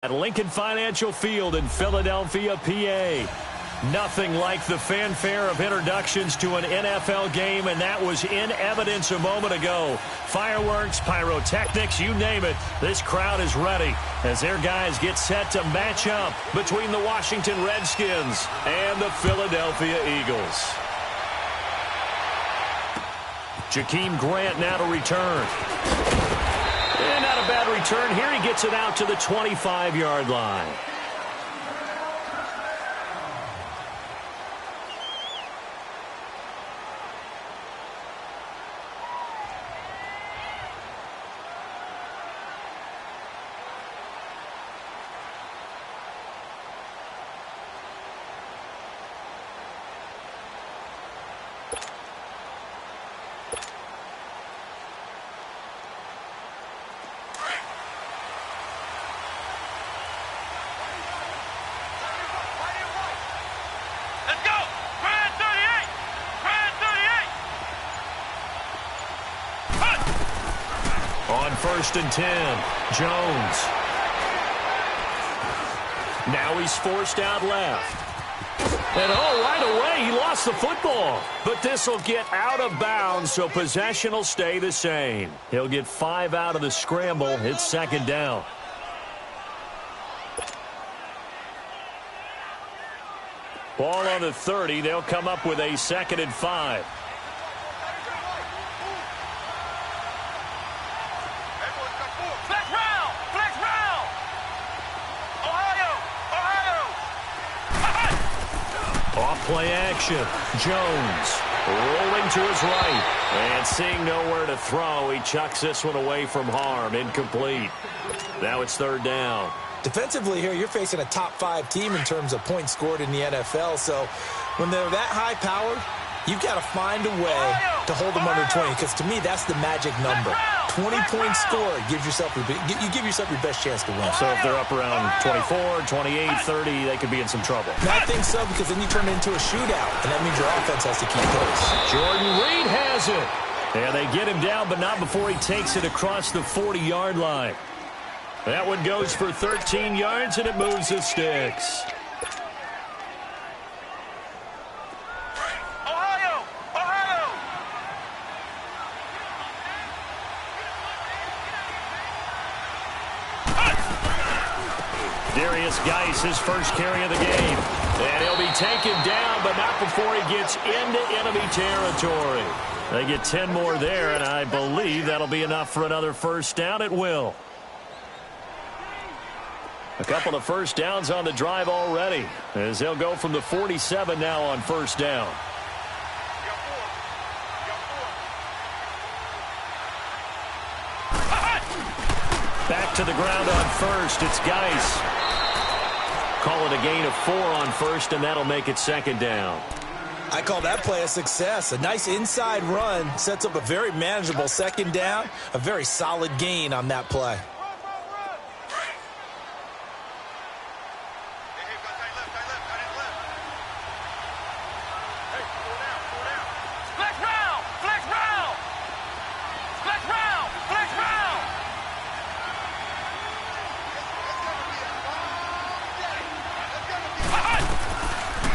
At Lincoln Financial Field in Philadelphia, PA. Nothing like the fanfare of introductions to an NFL game, and that was in evidence a moment ago. Fireworks, pyrotechnics, you name it. This crowd is ready as their guys get set to match up between the Washington Redskins and the Philadelphia Eagles. Jakeem Grant now to return. And not a bad return here. He gets it out to the 25-yard line. On 1st and 10, Jones. Now he's forced out left. And right away, he lost the football. But this will get out of bounds, so possession will stay the same. He'll get 5 out of the scramble. It's 2nd down. Ball on the 30. They'll come up with a 2nd and 5. Play action. Jones rolling to his right. And seeing nowhere to throw, he chucks this one away from harm. Incomplete. Now it's 3rd down. Defensively here, you're facing a top 5 team in terms of points scored in the NFL. So when they're that high-powered, you've got to find a way to hold them under 20. Because to me, that's the magic number. 20-point score gives yourself you give yourself your best chance to win. So if they're up around 24, 28, 30, they could be in some trouble. And I think so, because then you turn it into a shootout, and that means your offense has to keep pace. Jordan Reed has it. And they get him down, but not before he takes it across the 40-yard line. That one goes for 13 yards, and it moves the sticks. Geis, his first carry of the game. And he'll be taken down, but not before he gets into enemy territory. They get 10 more there, and I believe that'll be enough for another first down. It will. A couple of first downs on the drive already, as they'll go from the 47 now on 1st down. Back to the ground on 1st. It's Geis. Call it a gain of 4 on 1st, and that'll make it 2nd down. I call that play a success. A nice inside run sets up a very manageable 2nd down. A very solid gain on that play.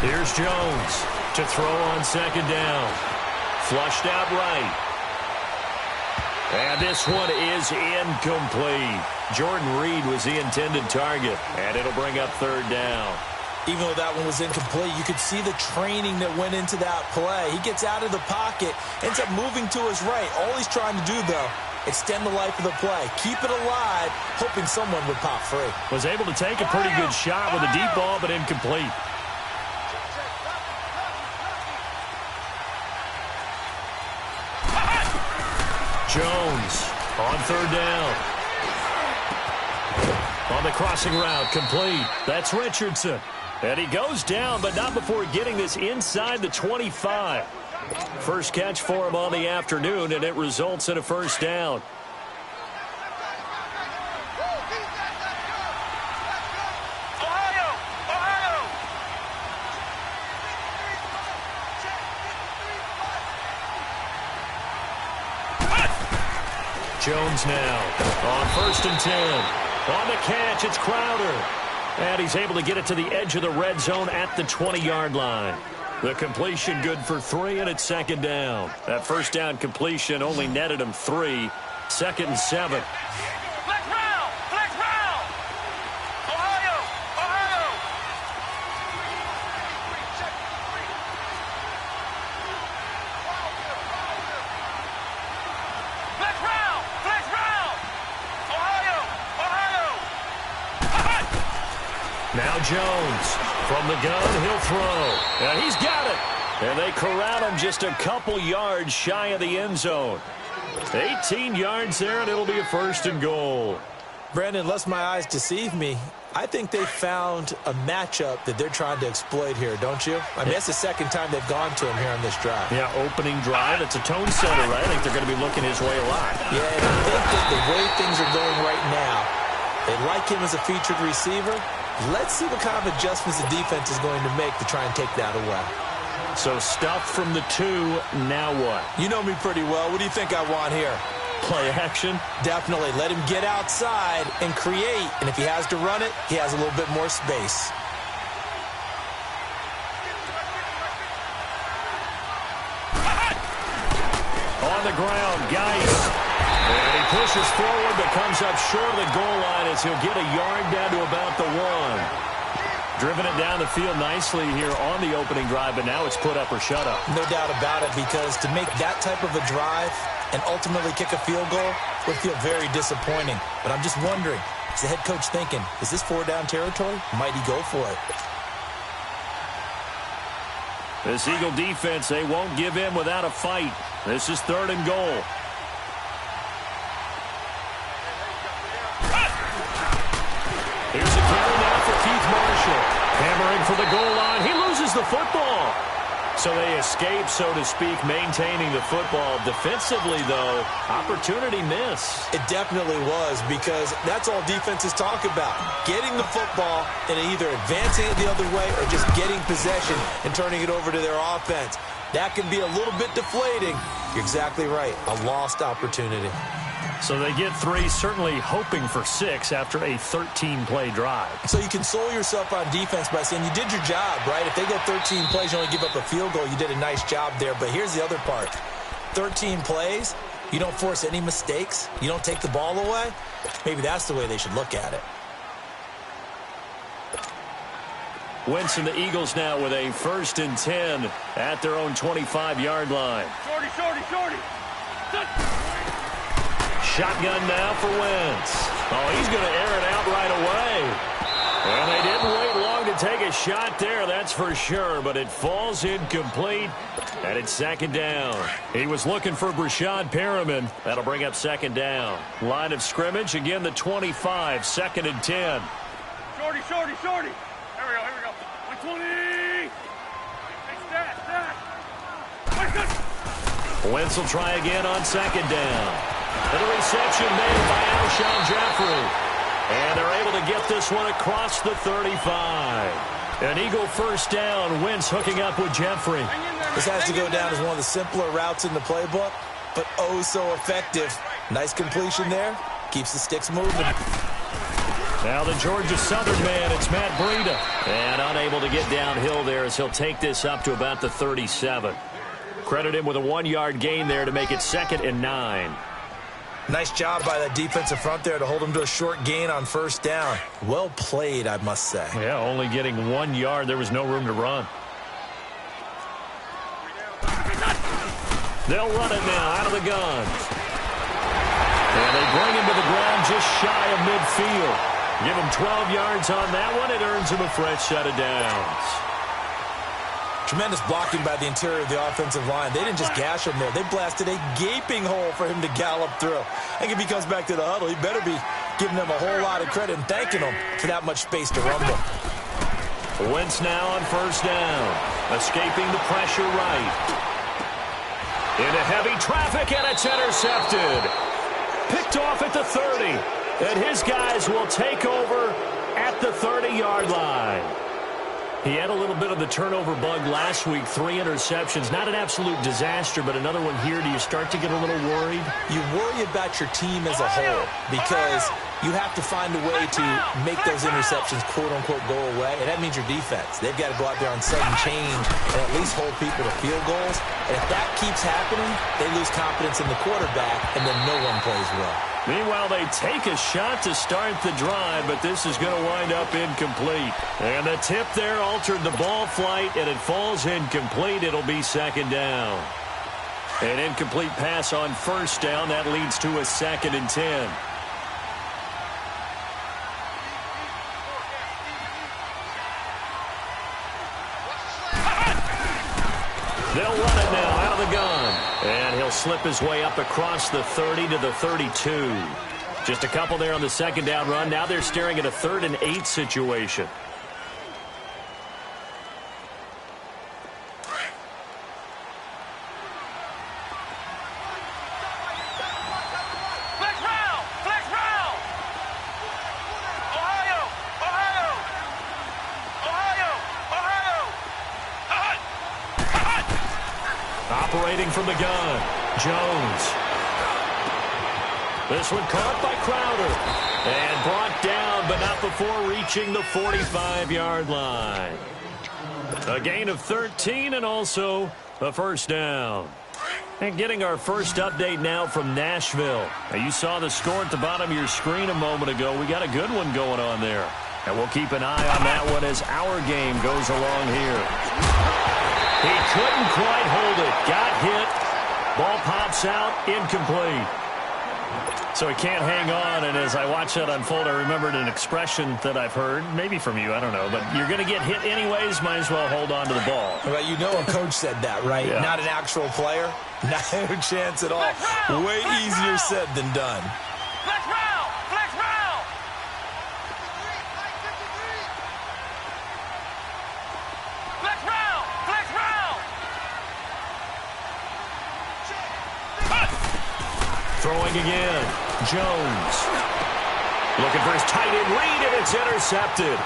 Here's Jones to throw on 2nd down. Flushed out right. And this one is incomplete. Jordan Reed was the intended target, and it'll bring up 3rd down. Even though that one was incomplete, you could see the training that went into that play. He gets out of the pocket, ends up moving to his right. All he's trying to do, though, extend the life of the play. Keep it alive, hoping someone would pop free. Was able to take a pretty good shot with a deep ball, but incomplete. Jones on 3rd down. On the crossing route, complete. That's Richardson. And he goes down, but not before getting this inside the 25. First catch for him on the afternoon, and it results in a first down. Jones now on 1st and 10. On the catch, it's Crowder. And he's able to get it to the edge of the red zone at the 20-yard line. The completion good for 3, and it's second down. That first down completion only netted him 3. Second and 7. Flex round! Flex round! Ohio! Ohio! Flex round! Flex round! Ohio! Ohio! Now Jones from the gun, he'll throw. And he's got it. And they corral him just a couple yards shy of the end zone. 18 yards there, and it'll be a first and goal. Brandon, lest my eyes deceive me, I think they found a matchup that they're trying to exploit here, don't you? I mean, that's the second time they've gone to him here on this drive. Yeah, opening drive. It's a tone setter, right? I think they're going to be looking his way a lot. Yeah, and I think that the way things are going right now, they like him as a featured receiver. Let's see what kind of adjustments the defense is going to make to try and take that away. So stuff from the 2, now what? You know me pretty well. What do you think I want here? Play action? Definitely. Let him get outside and create. And if he has to run it, he has a little bit more space. On the ground, Geis. And he pushes forward but comes up short of the goal line as he'll get a yard down to about the 1. Driven it down the field nicely here on the opening drive, but now it's put up or shut up. No doubt about it, because to make that type of a drive and ultimately kick a field goal would feel very disappointing. But I'm just wondering, is the head coach thinking, is this 4-down territory? Might he go for it? This Eagle defense, they won't give in without a fight. This is 3rd and goal. Here's a carry now for Keith Marshall. Hammering for the goal line. He loses the football. So they escape, so to speak, maintaining the football. Defensively, though, opportunity miss. It definitely was, because that's all defenses talk about. Getting the football and either advancing it the other way or just getting possession and turning it over to their offense. That can be a little bit deflating. You're exactly right. A lost opportunity. So they get 3, certainly hoping for 6 after a 13-play drive. So you console yourself on defense by saying you did your job, right? If they go 13 plays, you only give up a field goal, you did a nice job there. But here's the other part. 13 plays, you don't force any mistakes, you don't take the ball away. Maybe that's the way they should look at it. Wentz and the Eagles now with a 1st and 10 at their own 25-yard line. Shorty, shorty, shorty. Shotgun now for Wentz. Oh, he's going to air it out right away. And they didn't wait long to take a shot there, that's for sure, but it falls incomplete, and it's 2nd down. He was looking for Brashad Perriman. That'll bring up 2nd down. Line of scrimmage, again the 25, 2nd and 10. Shorty, shorty, shorty. Here we go. 120. Hey, stat. Wentz will try again on 2nd down. And a reception made by Alshon Jeffrey. And they're able to get this one across the 35. An Eagle 1st down. Wentz hooking up with Jeffrey. This has to go down as one of the simpler routes in the playbook, but oh so effective. Nice completion there. Keeps the sticks moving. Now the Georgia Southern man, it's Matt Breida. And unable to get downhill there as he'll take this up to about the 37. Credit him with a 1-yard gain there to make it 2nd and 9. Nice job by that defensive front there to hold him to a short gain on 1st down. Well played, I must say. Yeah, only getting 1 yard. There was no room to run. They'll run it now out of the gun. And they bring him to the ground just shy of midfield. Give him 12 yards on that one. It earns him a fresh set of downs. Tremendous blocking by the interior of the offensive line. They didn't just gash him there. They blasted a gaping hole for him to gallop through. I think if he comes back to the huddle, he better be giving them a whole lot of credit and thanking them for that much space to rumble. Wentz now on 1st down. Escaping the pressure right. Into heavy traffic, and it's intercepted. Picked off at the 30. And his guys will take over at the 30-yard line. He had a little bit of the turnover bug last week, 3 interceptions. Not an absolute disaster, but another one here. Do you start to get a little worried? You worry about your team as a whole because you have to find a way to make those interceptions, quote-unquote, go away, and that means your defense. They've got to go out there on sudden change and at least hold people to field goals. And if that keeps happening, they lose confidence in the quarterback, and then no one plays well. Meanwhile, they take a shot to start the drive, but this is going to wind up incomplete. And the tip there altered the ball flight, and it falls incomplete. It'll be second down. An incomplete pass on first down. That leads to a 2nd and 10. They'll run it now out of the gun. And he'll slip his way up across the 30 to the 32. Just a couple there on the second down run. Now they're staring at a 3rd and 8 situation. Operating from the gun, Jones. This one caught by Crowder. And brought down, but not before reaching the 45-yard line. A gain of 13 and also a first down. And getting our first update now from Nashville. Now, you saw the score at the bottom of your screen a moment ago. We got a good one going on there. And we'll keep an eye on that one as our game goes along here. He couldn't quite hold it. Got hit. Ball pops out. Incomplete. So he can't hang on. And as I watch that unfold, I remembered an expression that I've heard, maybe from you, I don't know. But you're going to get hit anyways. Might as well hold on to the ball. Well, you know a coach said that, right? Yeah. Not an actual player. No chance at all. Way easier said than done. Throwing again. Jones. Looking for his tight end read, and it's intercepted.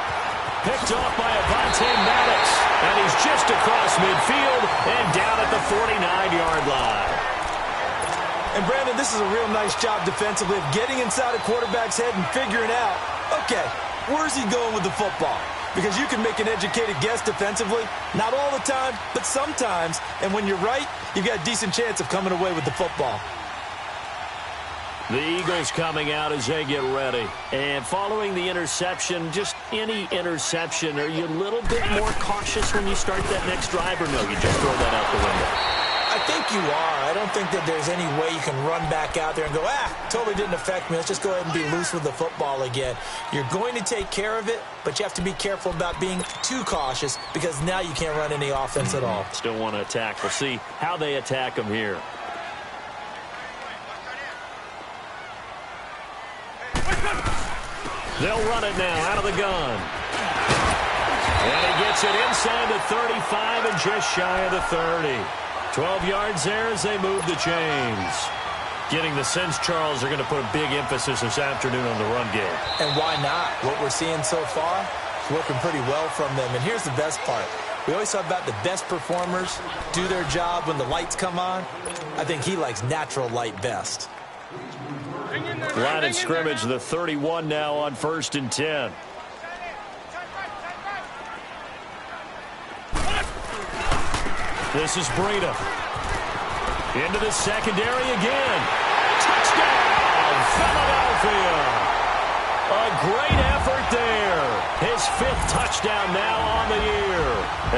Picked off by Avonte Maddox. And he's just across midfield and down at the 49-yard line. And, Brandon, this is a real nice job defensively of getting inside a quarterback's head and figuring out, okay, where's he going with the football? Because you can make an educated guess defensively. Not all the time, but sometimes. And when you're right, you've got a decent chance of coming away with the football. The Eagles coming out as they get ready. And following the interception, just any interception, are you a little bit more cautious when you start that next drive, or no, you just throw that out the window? I think you are. I don't think that there's any way you can run back out there and go, totally didn't affect me. Let's just go ahead and be loose with the football again. You're going to take care of it, but you have to be careful about being too cautious because now you can't run any offense at all. Still want to attack. We'll see how they attack them here. They'll run it now out of the gun. And he gets it inside the 35 and just shy of the 30. 12 yards there as they move the chains. Getting the sense, Charles, they're going to put a big emphasis this afternoon on the run game. And why not? What we're seeing so far is working pretty well from them. And here's the best part. We always talk about the best performers do their job when the lights come on. I think he likes natural light best. Line of scrimmage, the 31 now on 1st and 10. This is Breida. Into the secondary again. Touchdown, Philadelphia. A great effort there. His 5th touchdown now on the year.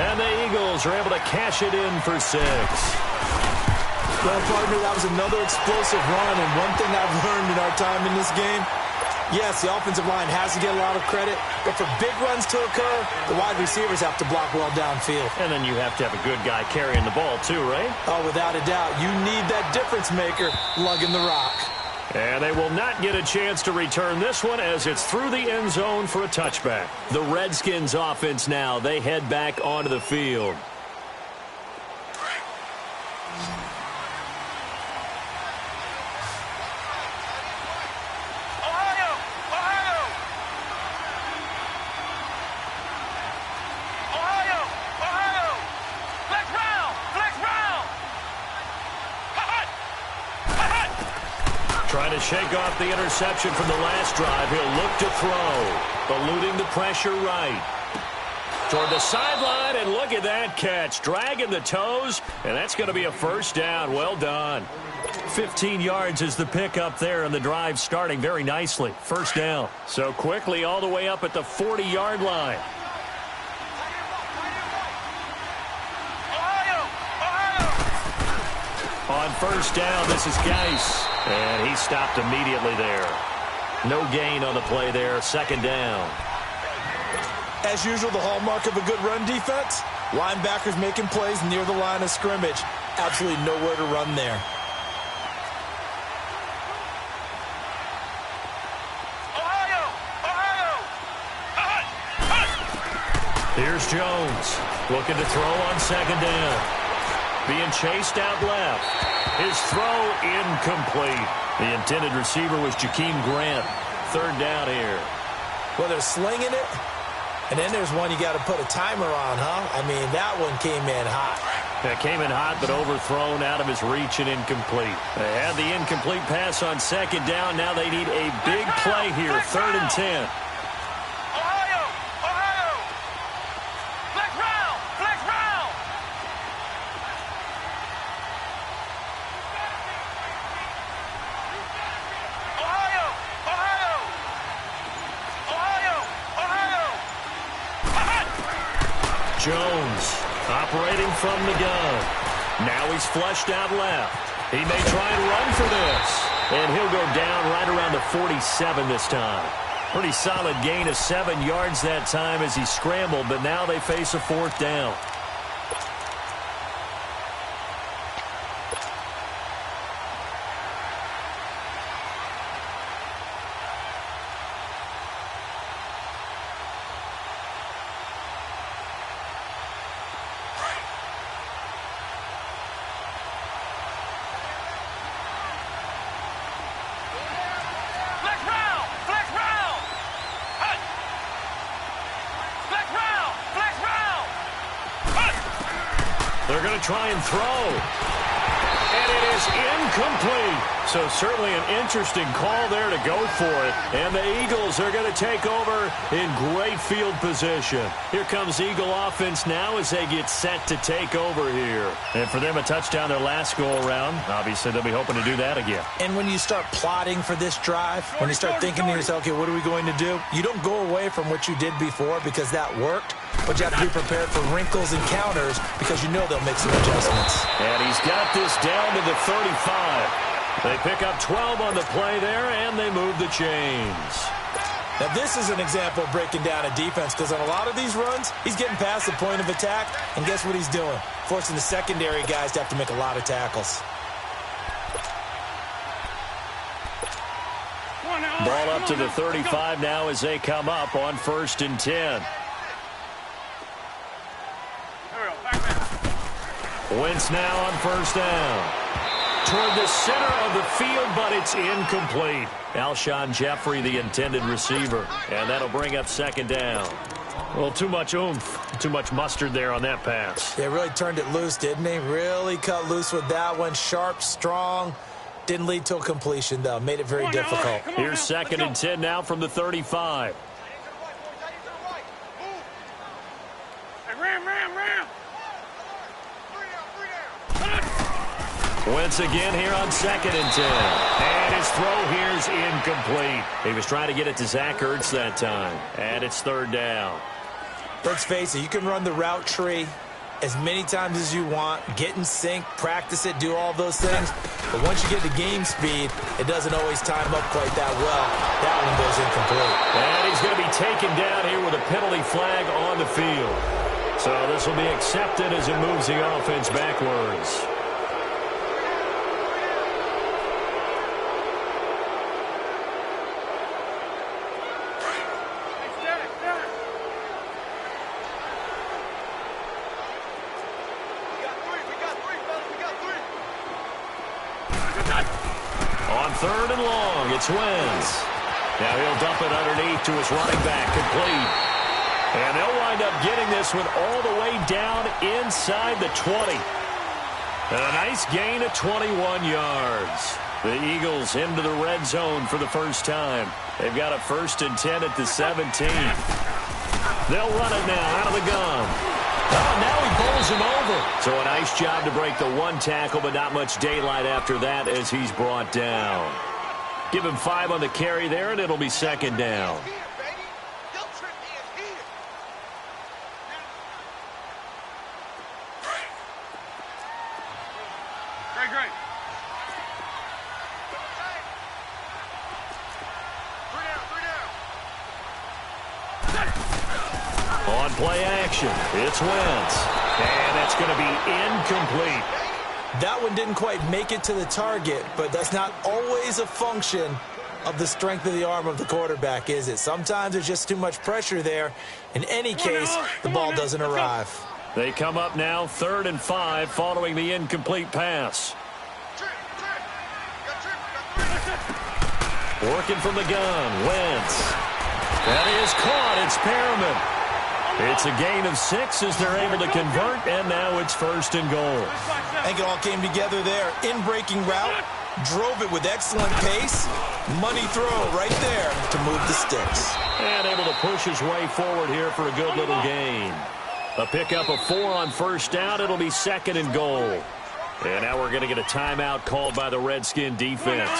And the Eagles are able to cash it in for 6. Well, partner, that was another explosive run, and one thing I've learned in our time in this game, yes, the offensive line has to get a lot of credit, but for big runs to occur, the wide receivers have to block well downfield. And then you have to have a good guy carrying the ball too, right? Oh, without a doubt. You need that difference maker lugging the rock. And they will not get a chance to return this one as it's through the end zone for a touchback. The Redskins offense now, they head back onto the field. Ohio! Trying to shake off the interception from the last drive. He'll look to throw. Eluding the pressure right. Toward the sideline, and look at that catch. Dragging the toes, and that's going to be a first down. Well done. 15 yards is the pickup there, and the drive starting very nicely. First down. So quickly all the way up at the 40-yard line. On first down, this is Geis. And he stopped immediately there. No gain on the play there. Second down. As usual, the hallmark of a good run defense, linebackers making plays near the line of scrimmage. Absolutely nowhere to run there. Here's Jones, looking to throw on second down. Being chased out left. His throw incomplete. The intended receiver was Jakeem Grant. Third down here. Well, they're slinging it, and then there's one you got to put a timer on, huh? I mean, that one came in hot. That came in hot, but overthrown, out of his reach and incomplete. They had the incomplete pass on second down. Now they need a big play here, third and 10. Jones operating from the gun. Now he's flushed out left. He may try and run for this. And he'll go down right around the 47 this time. Pretty solid gain of 7 yards that time as he scrambled, but now they face a fourth down. They're going to try and throw. And it is incomplete. So certainly an interesting call there to go for it. And the Eagles are going to take over in great field position. Here comes Eagle offense now as they get set to take over here. And for them, a touchdown their last go-around. Obviously, they'll be hoping to do that again. And when you start plotting for this drive, when you start thinking to yourself, okay, what are we going to do? You don't go away from what you did before because that worked. But you have to be prepared for wrinkles and counters because you know they'll make some adjustments. And he's got this down to the 35. They pick up 12 on the play there, and they move the chains. Now, this is an example of breaking down a defense because on a lot of these runs, he's getting past the point of attack, and guess what he's doing? Forcing the secondary guys to have to make a lot of tackles. Ball up to the 35 now as they come up on first and 10. Wentz now on first down. Toward the center of the field, but it's incomplete. Alshon Jeffrey, the intended receiver. And that'll bring up second down. Well, too much oomph, too much mustard there on that pass. They really turned it loose, didn't they? Really cut loose with that one. Sharp, strong. Didn't lead to a completion, though. Made it very difficult. Here's second and 10 now from the 35. Wentz again here on second and 10. And his throw here is incomplete. He was trying to get it to Zach Ertz that time. And it's third down. Let's face it, you can run the route tree as many times as you want, get in sync, practice it, do all those things. But once you get to game speed, it doesn't always time up quite that well. That one goes incomplete. And he's going to be taken down here with a penalty flag on the field. So this will be accepted as it moves the offense backwards. Third and long, it's Wentz. Now he'll dump it underneath to his running back, complete. And they'll wind up getting this one all the way down inside the 20. And a nice gain of 21 yards. The Eagles into the red zone for the first time. They've got a 1st and 10 at the 17. They'll run it now out of the gun. Oh, now he bowls him over. So a nice job to break the one tackle, but not much daylight after that as he's brought down. Give him 5 on the carry there, and it'll be 2nd down. Great. On play action, it's Wentz. And that's going to be incomplete. That one didn't quite make it to the target, but that's not always a function of the strength of the arm of the quarterback, is it? Sometimes there's just too much pressure there. In any case, the ball doesn't arrive. They come up now 3rd and 5 following the incomplete pass. Working from the gun, Wentz. That is caught. It's Perriman. It's a gain of 6 as they're able to convert, and now it's 1st and goal. I think it all came together there. In-breaking route, drove it with excellent pace. Money throw right there to move the sticks. And able to push his way forward here for a good little gain. A pickup of 4 on 1st down. It'll be 2nd and goal. And now we're going to get a timeout called by the Redskin defense.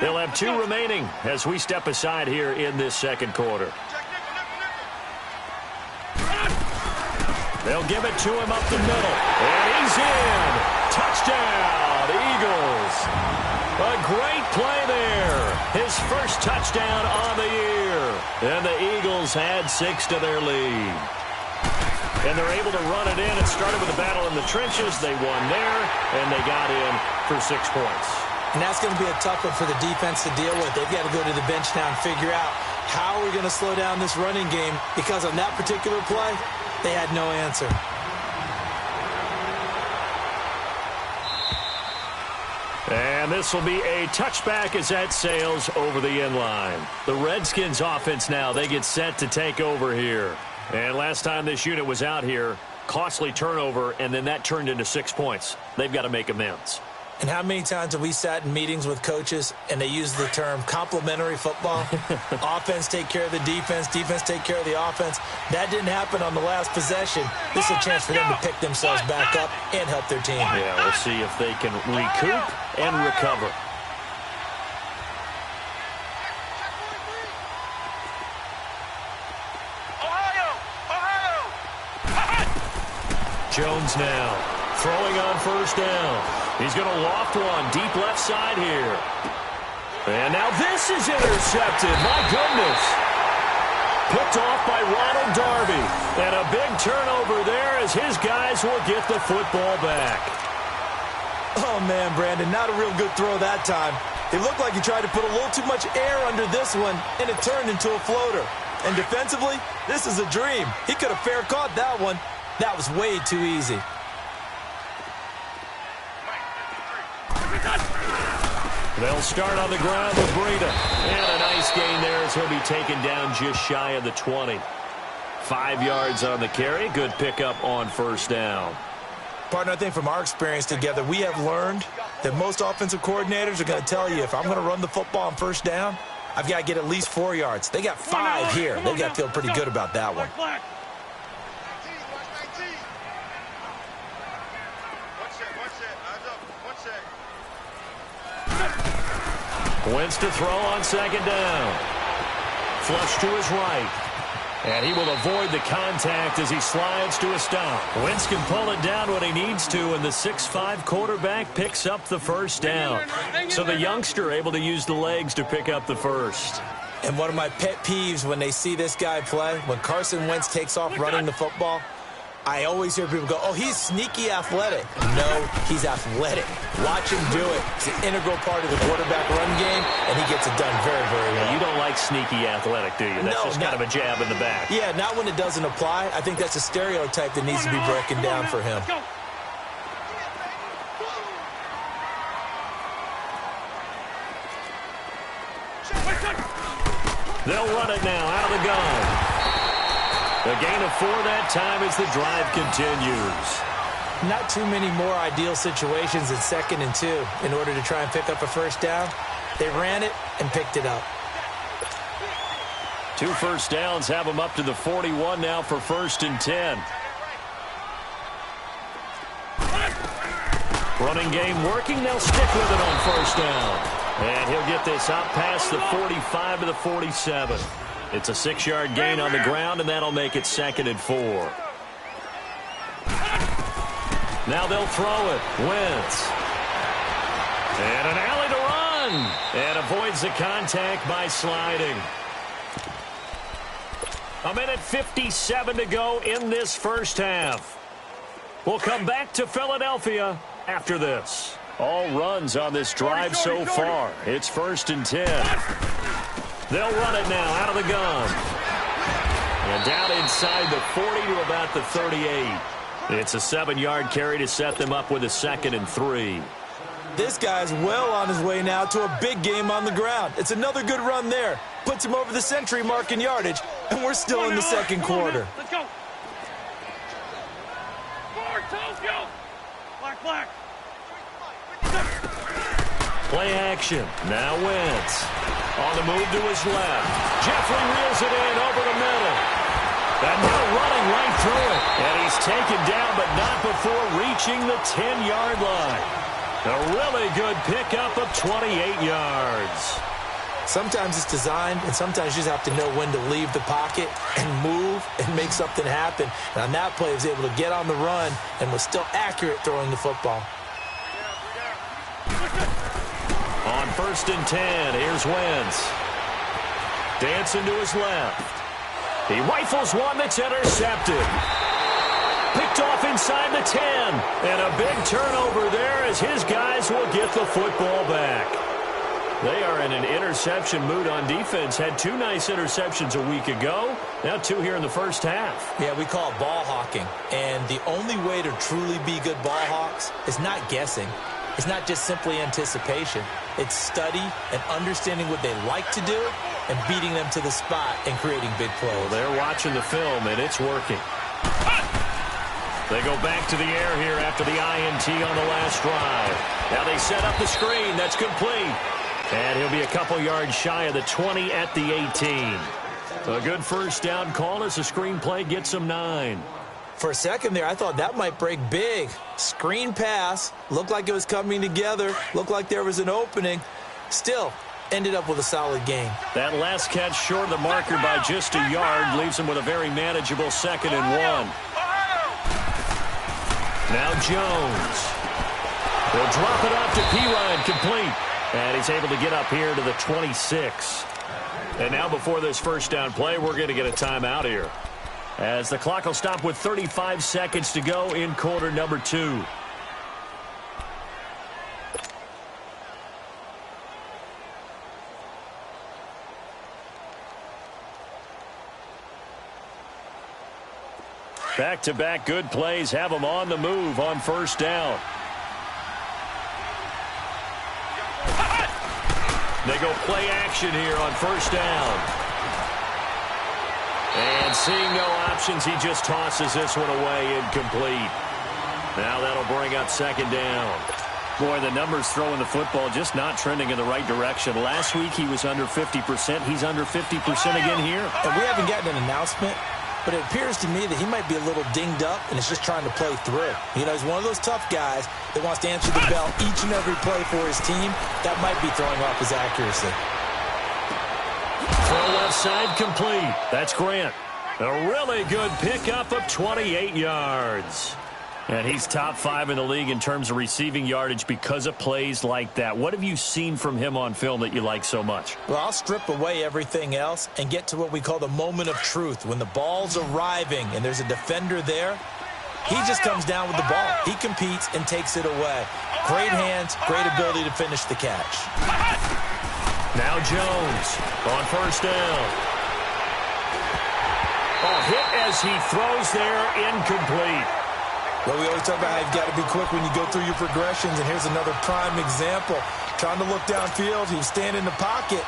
They'll have 2 remaining as we step aside here in this 2nd quarter. They'll give it to him up the middle. And he's in. Touchdown, Eagles. A great play there. His first touchdown on the year. And the Eagles add 6 to their lead. And they're able to run it in. It started with a battle in the trenches. They won there, and they got in for 6 points. And that's going to be a tough one for the defense to deal with. They've got to go to the bench now and figure out how we're going to slow down this running game, because on that particular play, they had no answer. And this will be a touchback as that sails over the end line. The Redskins offense now, they get set to take over here. And last time this unit was out here, costly turnover, and then that turned into 6 points. They've got to make amends. And how many times have we sat in meetings with coaches and they use the term complementary football? Offense take care of the defense, defense take care of the offense. That didn't happen on the last possession. This is a chance for them to pick themselves back up and help their team. Yeah, we'll see if they can recoup and recover. Jones now throwing on 1st down. He's going to loft one deep left side here. And now this is intercepted. My goodness. Picked off by Ronald Darby. And a big turnover there as his guys will get the football back. Oh, man, Brandon, not a real good throw that time. It looked like he tried to put a little too much air under this one, and it turned into a floater. And defensively, this is a dream. He could have fair caught that one. That was way too easy. They'll start on the ground with Breida. And a nice gain there as he'll be taken down just shy of the 20. 5 yards on the carry. Good pickup on 1st down. Partner, I think from our experience together, we have learned that most offensive coordinators are going to tell you, if I'm going to run the football on 1st down, I've got to get at least 4 yards. They got 5 here. They've got to feel pretty good about that one. Wentz to throw on 2nd down. Flush to his right. And he will avoid the contact as he slides to a stop. Wentz can pull it down when he needs to, and the 6'5" quarterback picks up the 1st down. So the youngster able to use the legs to pick up the 1st. And one of my pet peeves when they see this guy play, when Carson Wentz takes off running the football, I always hear people go, oh, he's sneaky athletic. No, he's athletic. Watch him do it. It's an integral part of the quarterback run game, and he gets it done very, very well. You don't like sneaky athletic, do you? That's just kind of a jab in the back. Yeah, not when it doesn't apply. I think that's a stereotype that needs to be broken down for him. They'll run it now out of the gun. A gain of 4 that time as the drive continues. Not too many more ideal situations in 2nd and 2 in order to try and pick up a first down. They ran it and picked it up. 2 first downs have them up to the 41 now for 1st and 10. Running game working. They'll stick with it on 1st down. And he'll get this out past the 45 to the 47. It's a 6-yard gain on the ground, and that'll make it 2nd and 4. Now they'll throw it. Wentz. And an alley to run. And avoids the contact by sliding. 1:57 to go in this first half. We'll come back to Philadelphia after this. All runs on this drive so far. It's 1st and 10. They'll run it now out of the gun. And down inside the 40 to about the 38. It's a 7-yard carry to set them up with a 2nd and 3. This guy's well on his way now to a big game on the ground. It's another good run there. Puts him over the century mark in yardage, and we're still in the 2nd quarter. Let's go. Forward, toes, go. Black. Play action. Now Wentz. On the move to his left. Jeffrey reels it in over the middle. And now running right through it. And he's taken down, but not before reaching the 10-yard line. A really good pickup of 28 yards. Sometimes it's designed, and sometimes you just have to know when to leave the pocket and move and make something happen. And on that play, he was able to get on the run and was still accurate throwing the football. On 1st and 10, here's Wentz. Dancing to his left. He rifles one that's intercepted. Picked off inside the 10. And a big turnover there as his guys will get the football back. They are in an interception mood on defense. Had 2 nice interceptions a week ago. Now 2 here in the first half. Yeah, we call it ball hawking. And the only way to truly be good ball hawks is not guessing. It's not just simply anticipation. It's study and understanding what they like to do and beating them to the spot and creating big plays. Well, they're watching the film, and it's working. They go back to the air here after the INT on the last drive. Now they set up the screen. That's complete. And he'll be a couple yards shy of the 20 at the 18. A good first down call as the screen play gets him 9. For a second there, I thought that might break big. Screen pass. Looked like it was coming together. Looked like there was an opening. Still, ended up with a solid game. That last catch short of the marker by just a yard leaves him with a very manageable 2nd and 1. Now Jones. He'll drop it off to P-Line, complete. And he's able to get up here to the 26. And now before this first down play, we're going to get a timeout here, as the clock will stop with 35 seconds to go in quarter number 2. Back-to-back good plays have them on the move on 1st down. They go play action here on 1st down. And seeing no options, he just tosses this one away, incomplete. Now that'll bring up 2nd down. Boy, the numbers throwing the football just not trending in the right direction. Last week he was under 50%. He's under 50% again here. And we haven't gotten an announcement, but it appears to me that he might be a little dinged up and is just trying to play through. You know, he's one of those tough guys that wants to answer the bell each and every play for his team. That might be throwing off his accuracy. Throw left side complete. That's Grant. A really good pickup of 28 yards. And he's top 5 in the league in terms of receiving yardage because of plays like that. What have you seen from him on film that you like so much? Well, I'll strip away everything else and get to what we call the moment of truth. When the ball's arriving and there's a defender there, he just comes down with the ball. He competes and takes it away. Great hands, great ability to finish the catch. Now Jones on 1st down. Oh, hit as he throws there, incomplete. Well, we always talk about how you've got to be quick when you go through your progressions, and here's another prime example. Trying to look downfield, he was standing in the pocket,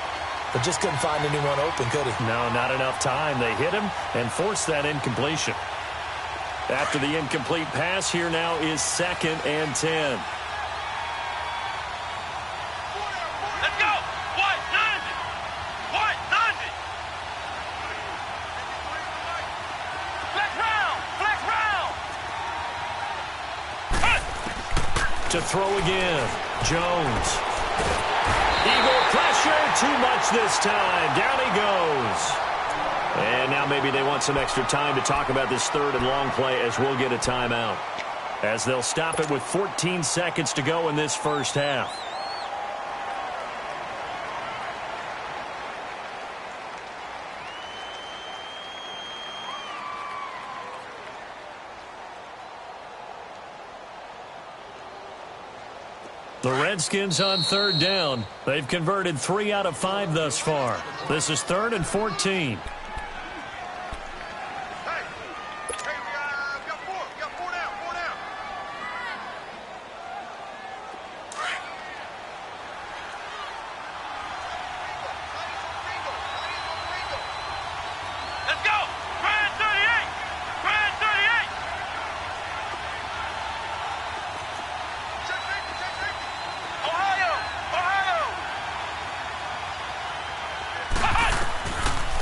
but just couldn't find anyone open, could he? No, not enough time. They hit him and forced that incompletion. After the incomplete pass, here now is 2nd and 10. Let's go. What? 90. What? 90. Flex round. Flex round. To throw again. Jones. Eagle pressure. Too much this time. Down he goes. And now maybe they want some extra time to talk about this 3rd and long play as we'll get a timeout. As they'll stop it with 14 seconds to go in this first half. The Redskins on 3rd down. They've converted 3 out of 5 thus far. This is 3rd and 14.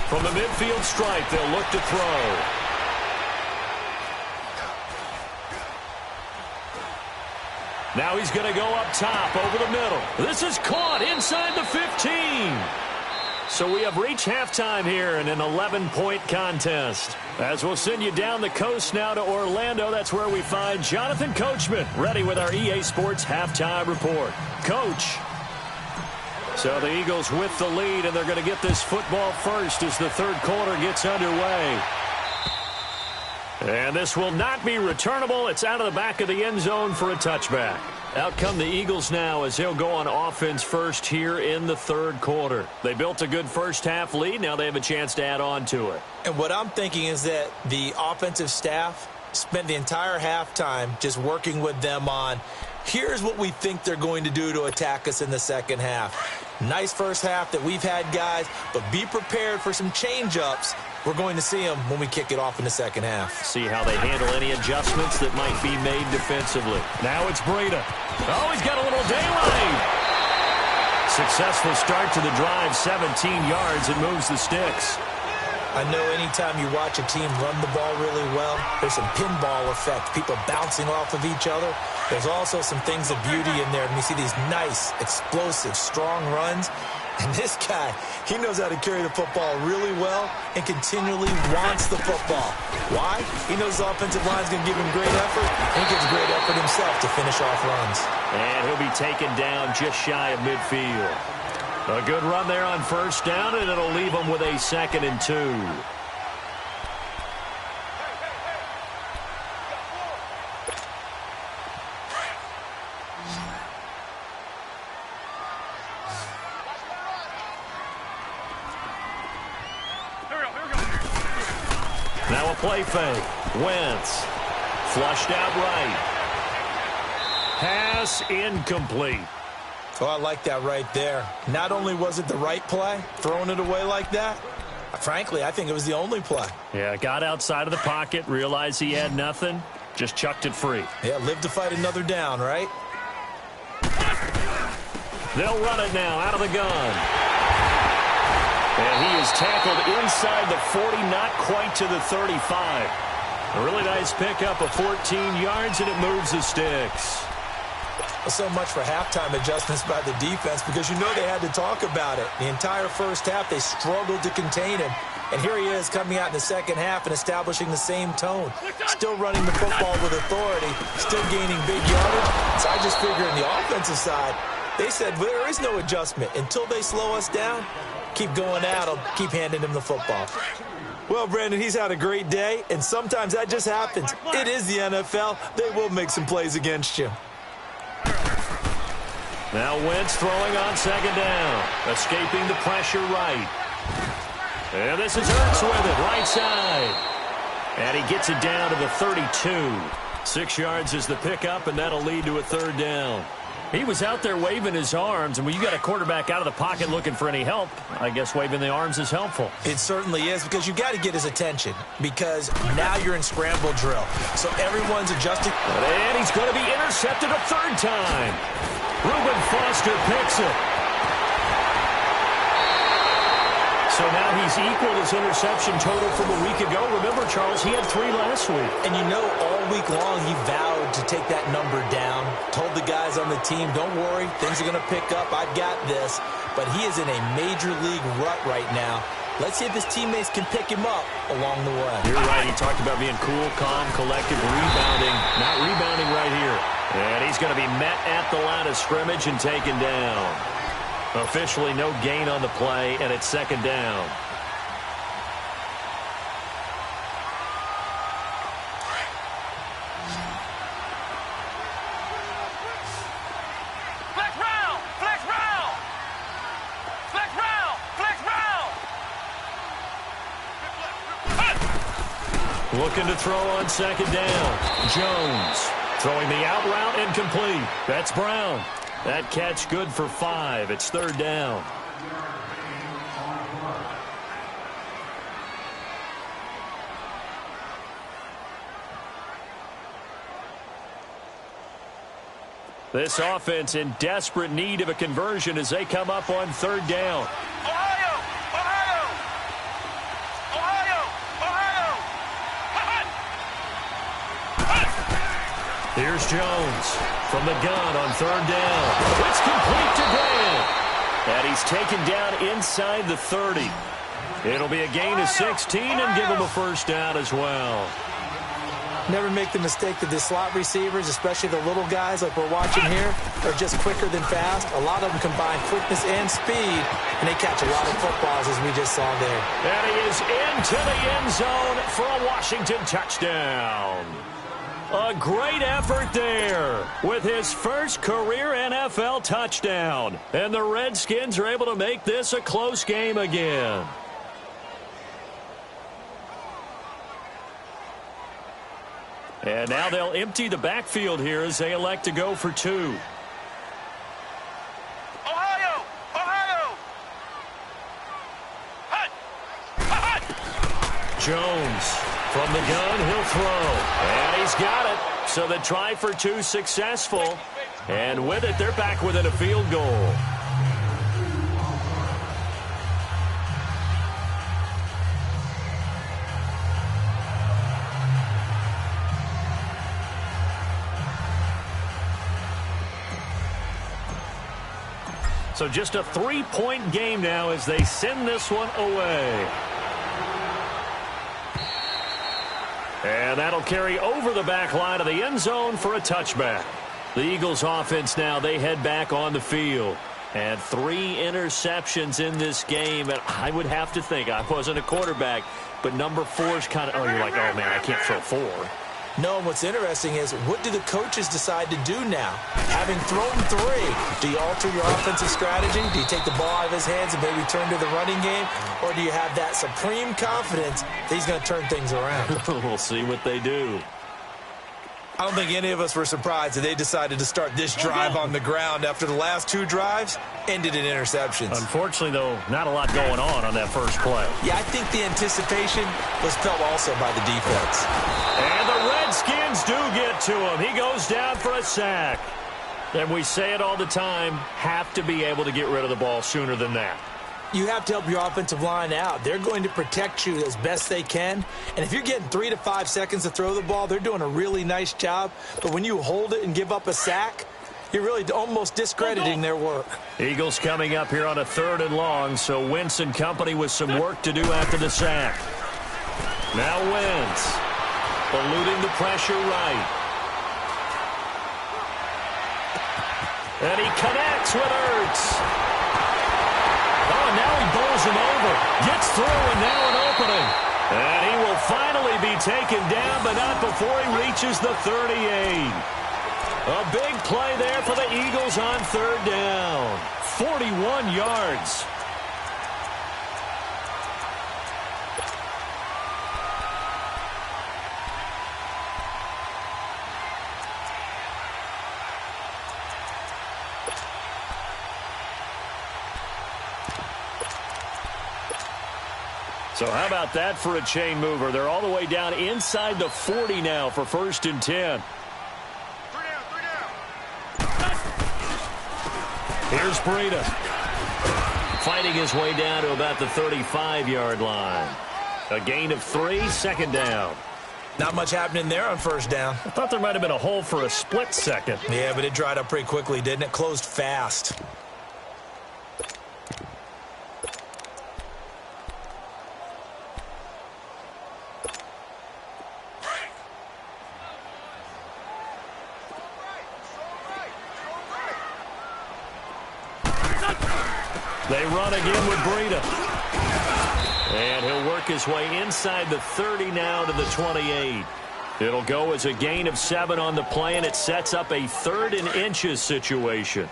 From the midfield stripe, they'll look to throw. Now he's going to go up top over the middle. This is caught inside the 15. So we have reached halftime here in an 11-point contest. As we'll send you down the coast now to Orlando, that's where we find Jonathan Coachman ready with our EA Sports halftime report. Coach. So the Eagles with the lead, and they're going to get this football first as the 3rd quarter gets underway. And this will not be returnable. It's out of the back of the end zone for a touchback. Out come the Eagles now as they'll go on offense first here in the 3rd quarter. They built a good first half lead. Now they have a chance to add on to it. And what I'm thinking is that the offensive staff spent the entire halftime just working with them on, here's what we think they're going to do to attack us in the second half. Nice first half that we've had, guys, but be prepared for some change-ups. We're going to see them when we kick it off in the second half. See how they handle any adjustments that might be made defensively. Now it's Breida. Oh, he's got a little daylight. Successful start to the drive, 17 yards, and moves the sticks. I know anytime you watch a team run the ball really well, there's some pinball effect, people bouncing off of each other. There's also some things of beauty in there, and you see these nice, explosive, strong runs. And this guy, he knows how to carry the football really well and continually wants the football. Why? He knows the offensive line's going to give him great effort, and he gives great effort himself to finish off runs. And he'll be taken down just shy of midfield. A good run there on first down, and it'll leave them with a 2nd and 2. Now a play fake. Wentz. Flushed out right. Pass incomplete. Oh, I like that right there. Not only was it the right play, throwing it away like that, frankly, I think it was the only play. Yeah, got outside of the pocket, realized he had nothing, just chucked it free. Yeah, live to fight another down, right? They'll run it now out of the gun. And he is tackled inside the 40, not quite to the 35. A really nice pickup of 14 yards, and it moves the sticks. So much for halftime adjustments by the defense, because you know they had to talk about it. The entire first half, they struggled to contain him. And here he is coming out in the second half and establishing the same tone. Still running the football with authority, still gaining big yardage. So I just figure on the offensive side, they said there is no adjustment. Until they slow us down, keep going at him, keep handing him the football. Well, Brandon, he's had a great day, and sometimes that just happens. It is the NFL. They will make some plays against you. Now Wentz throwing on second down, escaping the pressure right. And this is Ertz with it, right side. And he gets it down to the 32. 6 yards is the pickup, and that'll lead to a third down. He was out there waving his arms, and when you got a quarterback out of the pocket looking for any help, I guess waving the arms is helpful. It certainly is, because you got to get his attention, because now you're in scramble drill. So everyone's adjusting. And he's going to be intercepted a third time. Reuben Foster picks it. So now he's equaled his interception total from a week ago. Remember, Charles, he had 3 last week. And you know, all week long he vowed to take that number down. Told the guys on the team, don't worry, things are going to pick up. I've got this. But he is in a major league rut right now. Let's see if his teammates can pick him up along the way. You're right. He talked about being cool, calm, collective, rebounding. Not rebounding right here. And he's going to be met at the line of scrimmage and taken down. Officially no gain on the play, and it's second down. Flex round! Flex round! Flex round! Flex round! Looking to throw on second down. Jones throwing the out route incomplete. That's Brown. That catch good for 5. It's third down. This offense in desperate need of a conversion as they come up on third down. Ohio! Ohio! Ohio! Ohio! Here's Jones from the gun on third down. It's complete to Grant. And he's taken down inside the 30. It'll be a gain of 16 and give him a first down as well. Never make the mistake that the slot receivers, especially the little guys like we're watching here, are just quicker than fast. A lot of them combine quickness and speed, and they catch a lot of footballs, as we just saw there. And he is into the end zone for a Washington touchdown. A great effort there with his first career NFL touchdown. And the Redskins are able to make this a close game again. And now they'll empty the backfield here as they elect to go for 2. Ohio! Ohio! Hut! Hut! Jones from the gun, he'll throw. And he's got it. So the try for 2 successful. And with it, they're back within a field goal. So just a 3-point game now as they send this one away. And that'll carry over the back line of the end zone for a touchback. The Eagles offense now, they head back on the field. And 3 interceptions in this game. And I would have to think, I wasn't a quarterback, but number 4 is kind of, oh, you're like, oh, man, I can't throw 4. No, what's interesting is, what do the coaches decide to do now? Having thrown 3, do you alter your offensive strategy? Do you take the ball out of his hands and maybe turn to the running game? Or do you have that supreme confidence that he's going to turn things around? We'll see what they do. I don't think any of us were surprised that they decided to start this drive on the ground after the last 2 drives ended in interceptions. Unfortunately, though, not a lot going on that first play. Yeah, I think the anticipation was felt also by the defense. And the Redskins do get to him. He goes down for a sack. And we say it all the time, have to be able to get rid of the ball sooner than that. You have to help your offensive line out. They're going to protect you as best they can. And if you're getting 3 to 5 seconds to throw the ball, they're doing a really nice job. But when you hold it and give up a sack, you're really almost discrediting their work. Eagles coming up here on a 3rd and long, so Wentz and company with some work to do after the sack. Now Wentz, eluding the pressure right. And he connects with Ertz. Oh, now he bowls him over. Gets through, and now an opening. And he will finally be taken down, but not before he reaches the 38. A big play there for the Eagles on 3rd down. 41 yards. So how about that for a chain mover? They're all the way down inside the 40 now for 1st and 10. Here's Breida. Fighting his way down to about the 35-yard line. A gain of 3, 2nd down. Not much happening there on 1st down. I thought there might have been a hole for a split second. Yeah, but it dried up pretty quickly, didn't it? Closed fast. They run again with Breida. And he'll work his way inside the 30 now to the 28. It'll go as a gain of 7 on the play, and it sets up a 3rd and inches situation.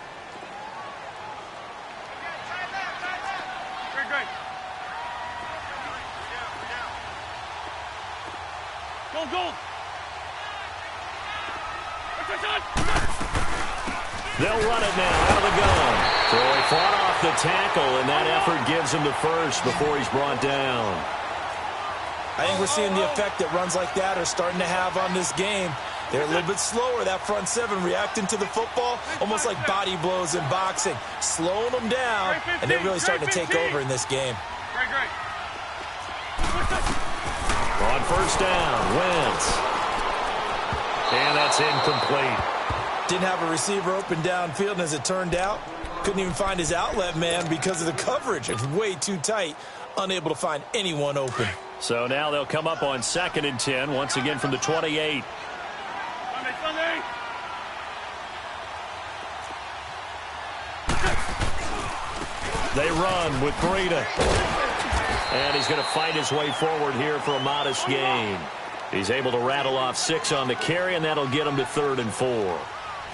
They'll run it now out of the gun. So he fought off the tackle, and that effort gives him the 1st before he's brought down. I think we're seeing the effect that runs like that are starting to have on this game. They're a little bit slower, that front 7, reacting to the football, almost like body blows in boxing, slowing them down, and they're really starting to take over in this game. On 1st down, Wentz. And that's incomplete. Didn't have a receiver open downfield, and as it turned out, couldn't even find his outlet man because of the coverage. It was way too tight, unable to find anyone open. So now they'll come up on 2nd and 10, once again from the 28. Sunday. They run with Breida. And he's going to fight his way forward here for a modest gain. He's able to rattle off 6 on the carry, and that'll get him to 3rd and 4.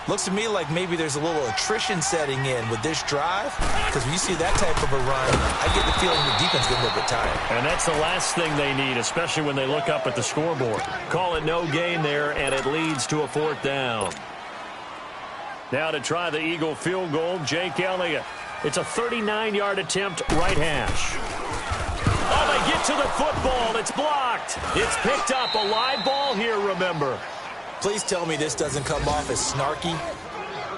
Looks to me like maybe there's a little attrition setting in with this drive, because when you see that type of a run, I get the feeling the defense gets a little bit tired. And that's the last thing they need, especially when they look up at the scoreboard. Call it no gain there, and it leads to a 4th down. Now to try the Eagle field goal, Jake Elliott. It's a 39-yard attempt, right hash. Oh, they get to the football. It's blocked. It's picked up. A live ball here, remember. Please tell me this doesn't come off as snarky,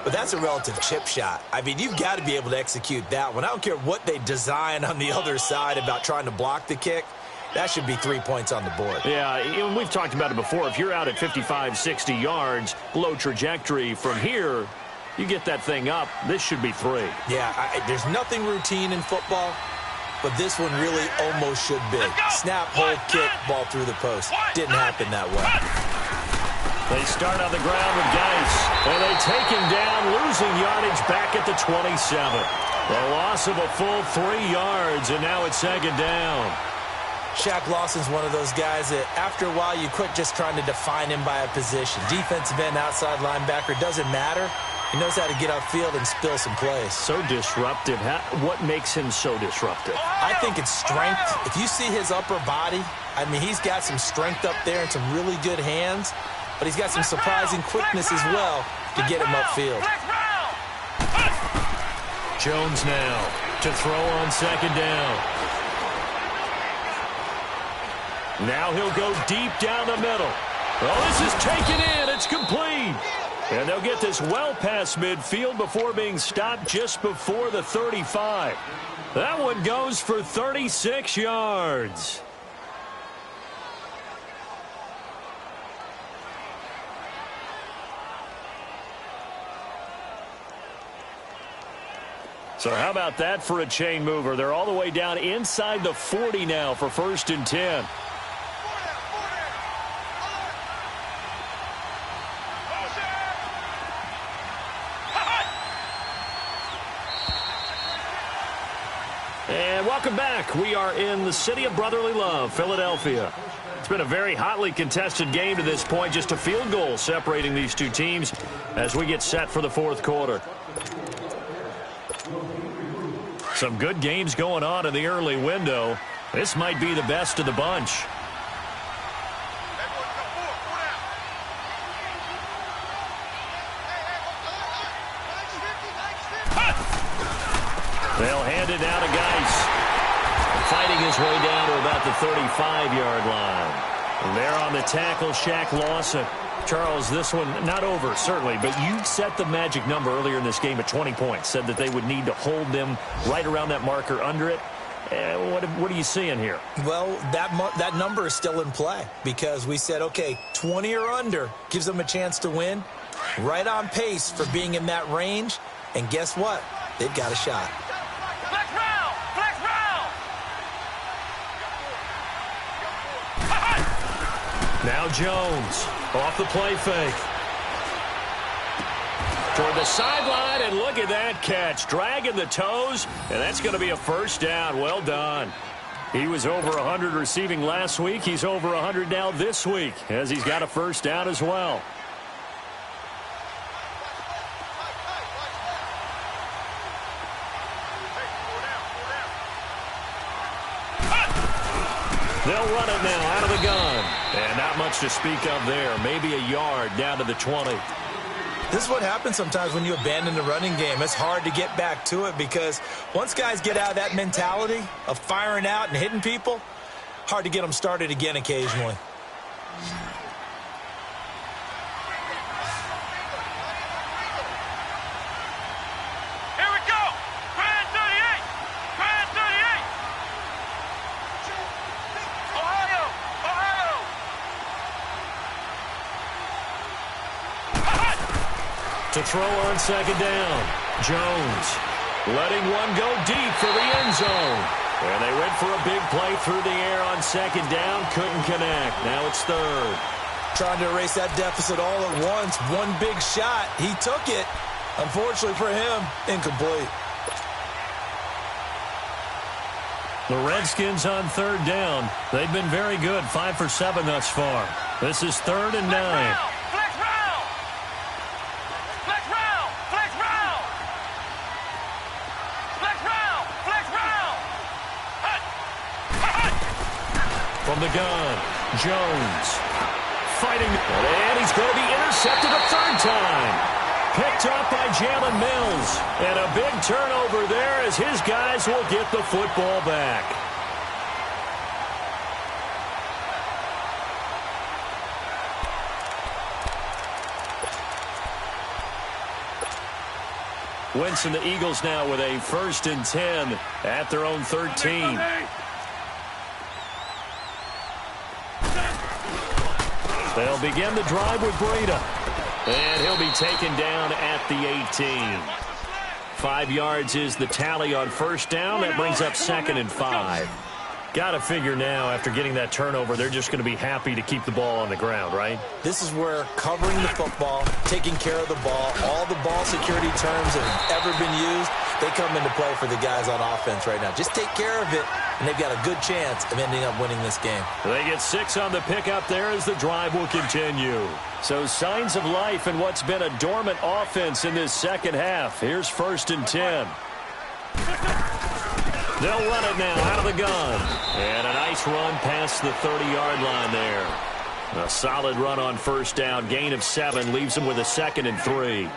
but that's a relative chip shot. I mean, you've got to be able to execute that one. I don't care what they design on the other side about trying to block the kick. That should be 3 points on the board. Yeah, we've talked about it before. If you're out at 55, 60 yards, low trajectory from here, you get that thing up, this should be 3. Yeah, there's nothing routine in football, but this one really almost should be. Snap, hold, kick, ball through the post. Didn't happen that way. They start on the ground with Geis, and they take him down, losing yardage back at the 27. A loss of a full 3 yards, and now it's 2nd down. Shaq Lawson's one of those guys that after a while you quit just trying to define him by a position. Defensive end, outside linebacker, doesn't matter. He knows how to get upfield and spill some plays. So disruptive. What makes him so disruptive? I think it's strength. If you see his upper body, I mean, he's got some strength up there and some really good hands. But he's got some surprising quickness as well to get him upfield. Jones now to throw on 2nd down. Now he'll go deep down the middle. Oh, this is taken in. It's complete. And they'll get this well past midfield before being stopped just before the 35. That one goes for 36 yards. So how about that for a chain mover? They're all the way down inside the 40 now for 1st and 10. And welcome back. We are in the city of brotherly love, Philadelphia. It's been a very hotly contested game to this point. Just a field goal separating these two teams as we get set for the 4th quarter. Some good games going on in the early window. This might be the best of the bunch. They'll hand it down to Geis. fighting his way down to about the 35-yard line. And they're on the tackle, Shaq Lawson. Charles, this one not over, certainly, but you set the magic number earlier in this game at 20 points, said that they would need to hold them right around that marker under it. What are you seeing here? Well, that number is still in play because we said, okay, 20 or under gives them a chance to win. Right on pace for being in that range. And guess what? They've got a shot. Flex round! Flex round! Now Jones off the play fake. Toward the sideline, and look at that catch. Dragging the toes, and that's going to be a first down. Well done. He was over 100 receiving last week. He's over 100 now this week, as he's got a first down as well. They'll run it now out of the gun. And not much to speak of there. Maybe a yard down to the 20. This is what happens sometimes when you abandon the running game. It's hard to get back to it because once guys get out of that mentality of firing out and hitting people, hard to get them started again occasionally. Here we go! Grand 38! Grand 38! Ohio! Ohio! To throw on second down. Jones letting one go deep for the end zone. And they went for a big play through the air on second down. Couldn't connect. Now it's third. Trying to erase that deficit all at once. One big shot. He took it. Unfortunately for him, incomplete. The Redskins on third down. They've been very good. 5 for 7 thus far. This is 3rd and 9. Flex round! Flex round! Flex round! Flex round! Flex round! Hut! Hut! From the gun, Jones fighting. And he's going to be intercepted a third time. Picked up by Jalen Mills. And a big turnover there as his guys will get the football back. Wentz and the Eagles now with a 1st and 10 at their own 13. They'll begin the drive with Breida. And he'll be taken down at the 18. 5 yards is the tally on first down. That brings up 2nd and 5. Got to figure now, after getting that turnover, they're just going to be happy to keep the ball on the ground, right? This is where covering the football, taking care of the ball, all the ball security terms that have ever been used, they come into play for the guys on offense right now. Just take care of it, and they've got a good chance of ending up winning this game. They get 6 on the pickup there as the drive will continue. So signs of life in what's been a dormant offense in this second half. Here's 1st and 10. They'll run it now out of the gun. And a nice run past the 30-yard line there. A solid run on first down. Gain of 7 leaves them with a 2nd and 3.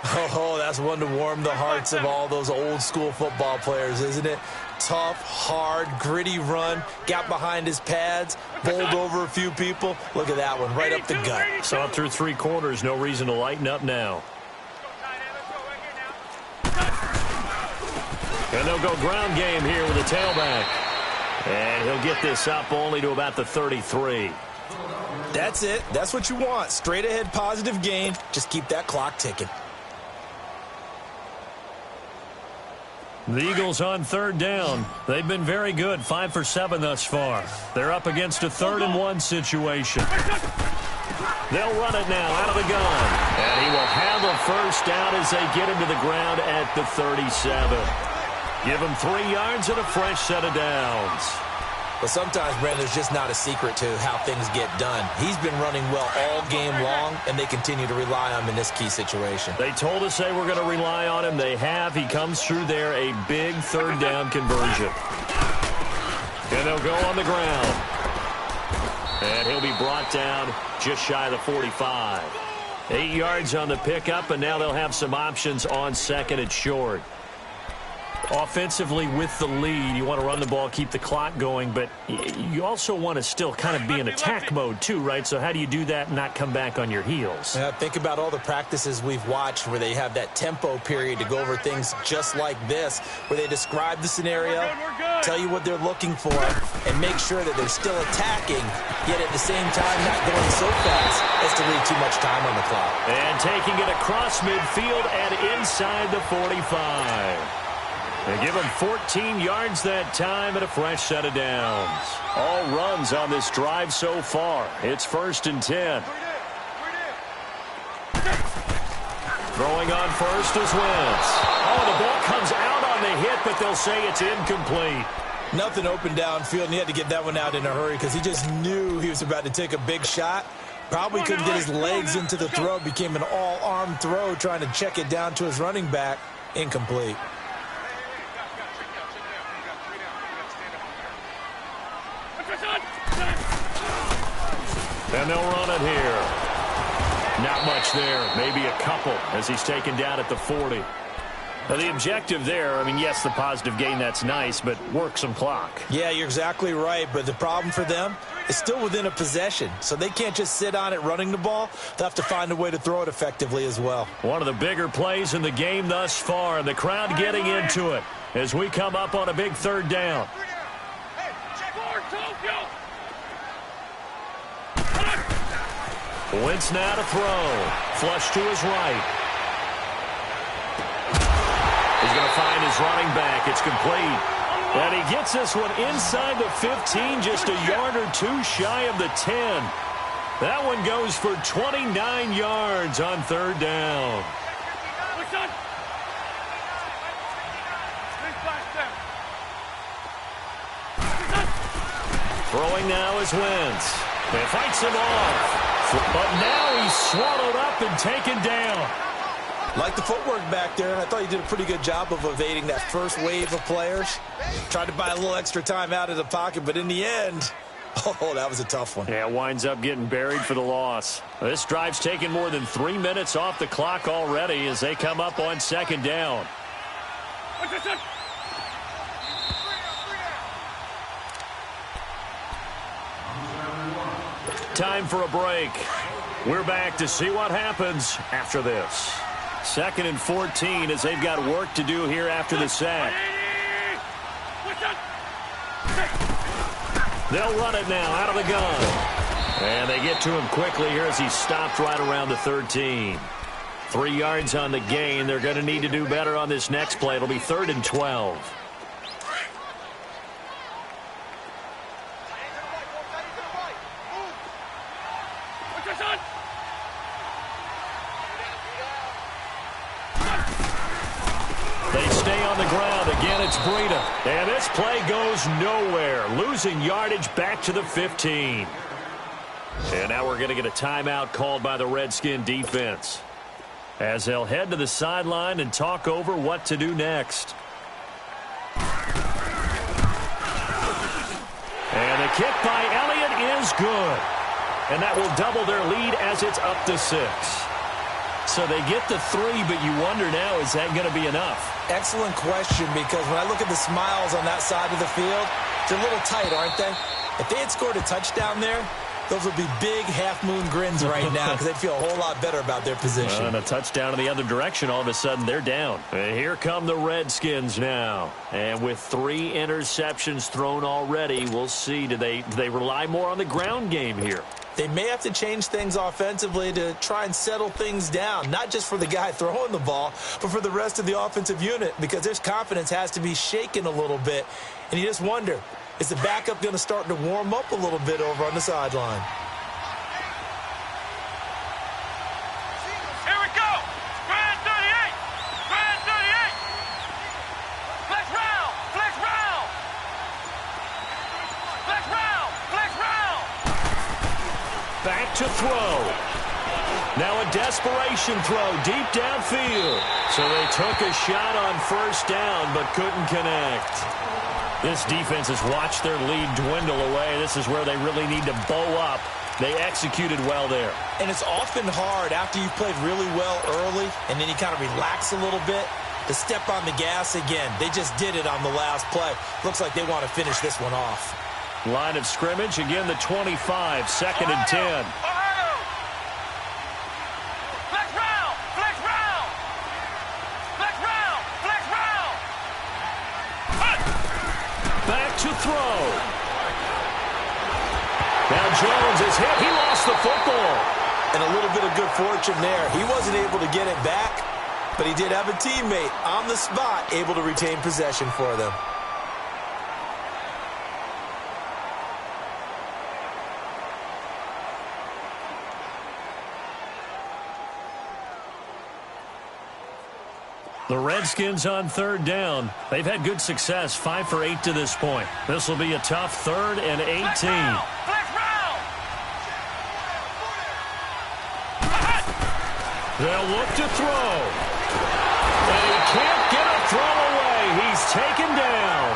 Oh, that's one to warm the hearts of all those old-school football players, isn't it? Tough, hard, gritty run. Got behind his pads, bowled over a few people. Look at that one, right up the gut. Saw it through 3 quarters. No reason to lighten up now. And they'll go ground game here with a tailback. And he'll get this up only to about the 33. That's it. That's what you want. Straight ahead positive gain. Just keep that clock ticking. The Eagles on third down. They've been very good. 5 for 7 thus far. They're up against a 3rd and 1 situation. They'll run it now out of the gun. And he will have a first down as they get him to the ground at the 37. Give him 3 yards and a fresh set of downs. But sometimes, Brandon, there's just not a secret to how things get done. He's been running well all game long, and they continue to rely on him in this key situation. They told us they were going to rely on him. They have. He comes through there, a big 3rd down conversion. And they'll go on the ground. And he'll be brought down just shy of the 45. 8 yards on the pickup, and now they'll have some options on 2nd and short. Offensively with the lead, you want to run the ball, keep the clock going, but you also want to still kind of be in attack mode too, right? So how do you do that and not come back on your heels? Yeah, think about all the practices we've watched where they have that tempo period to go over things just like this, where they describe the scenario, tell you what they're looking for, and make sure that they're still attacking, yet at the same time not going so fast as to leave too much time on the clock. And taking it across midfield and inside the 45. They give him 14 yards that time and a fresh set of downs. All runs on this drive so far. It's 1st and 10. Throwing on first is Wentz. Oh, the ball comes out on the hit, but they'll say it's incomplete. Nothing open downfield, and he had to get that one out in a hurry because he just knew he was about to take a big shot. Probably couldn't get his legs into the throw. Became an all-arm throw trying to check it down to his running back. Incomplete. And they'll run it here. Not much there. Maybe a couple as he's taken down at the 40. Now, the objective there, I mean, yes, the positive gain, that's nice, but work some clock. Yeah, you're exactly right, but the problem for them is still within a possession, so they can't just sit on it running the ball. They'll have to find a way to throw it effectively as well. One of the bigger plays in the game thus far, and the crowd getting into it as we come up on a big 3rd down. Wentz now to throw. Flush to his right. He's going to find his running back. It's complete. And he gets this one inside the 15, just a yard or two shy of the 10. That one goes for 29 yards on 3rd down. Throwing now is Wentz. He fights him off. But now he's swallowed up and taken down. Like the footwork back there. I thought he did a pretty good job of evading that first wave of players. Tried to buy a little extra time out of the pocket, but in the end, oh, that was a tough one. Yeah, winds up getting buried for the loss. This drive's taken more than 3 minutes off the clock already as they come up on 2nd down. Time for a break. We're back to see what happens after this. 2nd and 14 as they've got work to do here after the sack. They'll run it now out of the gun. And they get to him quickly here as he's stopped right around the 13. 3 yards on the gain. They're going to need to do better on this next play. It'll be 3rd and 12. They stay on the ground. Again, it's Breida. And this play goes nowhere. Losing yardage back to the 15. And now we're going to get a timeout called by the Redskin defense, as they'll head to the sideline and talk over what to do next. And the kick by Elliott is good. And that will double their lead as it's up to 6. So they get the 3, but you wonder now, is that going to be enough? Excellent question, because when I look at the smiles on that side of the field, they're a little tight, aren't they? If they had scored a touchdown there, those would be big half-moon grins right now because they'd feel a whole lot better about their position. And a touchdown in the other direction, all of a sudden they're down. And here come the Redskins now. And with 3 interceptions thrown already, we'll see. Do they rely more on the ground game here? They may have to change things offensively to try and settle things down, not just for the guy throwing the ball, but for the rest of the offensive unit, because their confidence has to be shaken a little bit. And you just wonder, is the backup going to start to warm up a little bit over on the sideline? Here we go. Grand 38. Grand 38. Flex round. Flex round. Flex round. Flex round. Back to throw. Now a desperation throw deep downfield. So they took a shot on first down but couldn't connect. This defense has watched their lead dwindle away. This is where they really need to bow up. They executed well there. And it's often hard after you've played really well early and then you kind of relax a little bit. to step on the gas again. They just did it on the last play. Looks like they want to finish this one off. Line of scrimmage, again the 25, second and 10. Ohio! Flex round! Flex round! Flex round! Flex round! Back to throw. Now Jones is hit. He lost the football. And a little bit of good fortune there. He wasn't able to get it back, but he did have a teammate on the spot able to retain possession for them. The Redskins on third down. They've had good success, 5 for 8 to this point. This will be a tough 3rd and 18. Flex round! Flex round! They'll look to throw. And he can't get a throw away. He's taken down.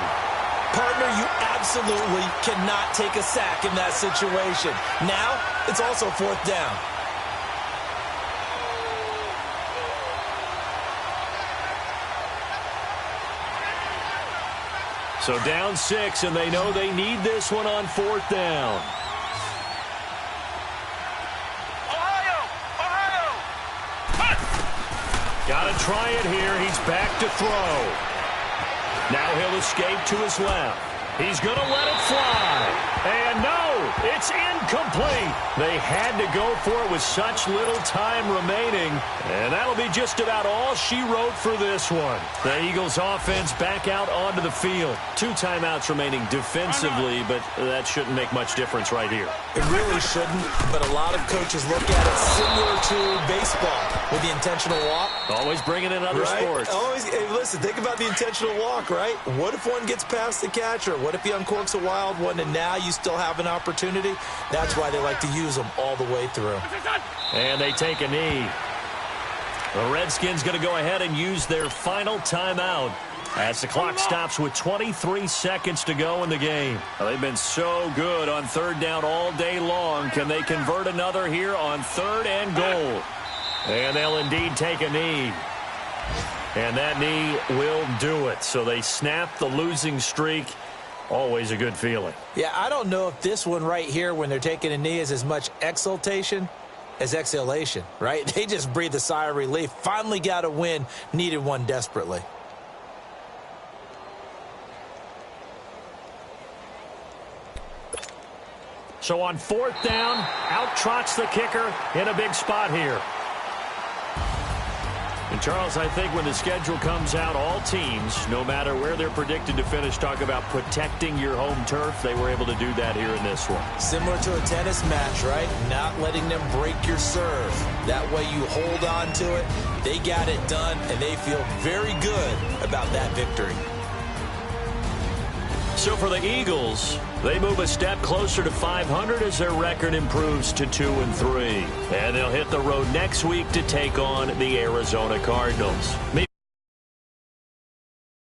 Partner, you absolutely cannot take a sack in that situation. Now, it's also 4th down. So down 6, and they know they need this one on 4th down. Ohio! Ohio! Got to try it here. He's back to throw. Now he'll escape to his left. He's going to let it fly. And no, it's incomplete. They had to go for it with such little time remaining. And that'll be just about all she wrote for this one. The Eagles offense back out onto the field. 2 timeouts remaining defensively, but that shouldn't make much difference right here. It really shouldn't, but a lot of coaches look at it similar to baseball with the intentional walk. Always bringing in other sports. Always, hey, listen, think about the intentional walk, right? What if one gets past the catcher? What if he uncorks a wild one and now you still have an opportunity? That's why they like to use them all the way through. And they take a knee. The Redskins going to go ahead and use their final timeout as the clock stops with 23 seconds to go in the game. Well, they've been so good on 3rd down all day long. Can they convert another here on 3rd and goal? And they'll indeed take a knee. And that knee will do it. So they snap the losing streak. Always a good feeling. Yeah, I don't know if this one right here when they're taking a knee is as much exultation as exhalation, right? They just breathe a sigh of relief. Finally got a win. Needed one desperately. So on 4th down, out trots the kicker in a big spot here. And Charles, I think when the schedule comes out, all teams, no matter where they're predicted to finish, talk about protecting your home turf. They were able to do that here in this one. Similar to a tennis match, right? Not letting them break your serve. That way you hold on to it. They got it done, and they feel very good about that victory. So for the Eagles, they move a step closer to 500 as their record improves to 2-3. And they'll hit the road next week to take on the Arizona Cardinals. Meanwhile,